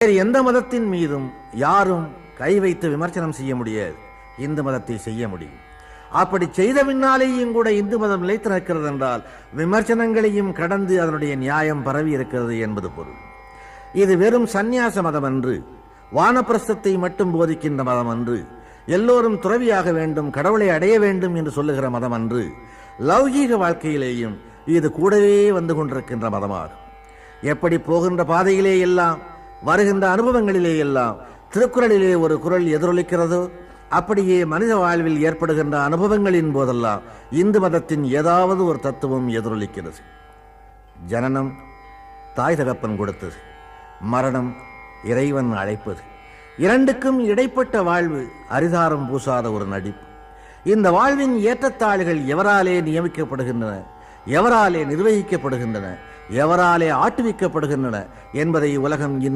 வேறு எந்த மதத்தின் மீதும் யாரும் கை வைத்து விமர்சனம் செய்ய முடியாது. இந்து மதத்தை செய்ய முடியும். அப்படி செய்த பின்னாலேயும் கூட இந்து மதம் நிலைத்து நிற்கிறது என்றால் விமர்சனங்களையும் கடந்து அதனுடைய நியாயம் பரவி இருக்கிறது என்பது பொருள். இது வெறும் சந்நியாச மதம் அன்று, வானப்பிரஸ்தத்தை மட்டும் போதிக்கின்ற மதம் அன்று, எல்லோரும் துறவியாக வேண்டும், கடவுளை அடைய வேண்டும் என்று சொல்லுகிற மதம் அன்று. லௌகீக வாழ்க்கையிலேயும் இது கூடவே வந்து கொண்டிருக்கின்ற மதமாகும். எப்படி போகின்ற பாதையிலே எல்லாம், வருகின்ற அனுபவங்களிலே எல்லாம் திருக்குறளிலே ஒரு குறள் எதிரொலிக்கிறதோ, அப்படியே மனித வாழ்வில் ஏற்படுகின்ற அனுபவங்களின் போதெல்லாம் இந்து மதத்தின் ஏதாவது ஒரு தத்துவம் எதிரொலிக்கிறது. ஜனனம் தாய் தகப்பன் கொடுத்தது, மரணம் இறைவன் அழைப்பது. இரண்டுக்கும் இடைப்பட்ட வாழ்வு அரிதாரம் பூசாத ஒரு நடிப்பு. இந்த வாழ்வின் ஏற்றத்தாழ்கள் எவராலே நியமிக்கப்படுகின்றன, எவராலே நிர்வகிக்கப்படுகின்றன, எவராலே ஆட்டுவிக்கப்படுகின்றன என்பதை உலகம் இன்னும்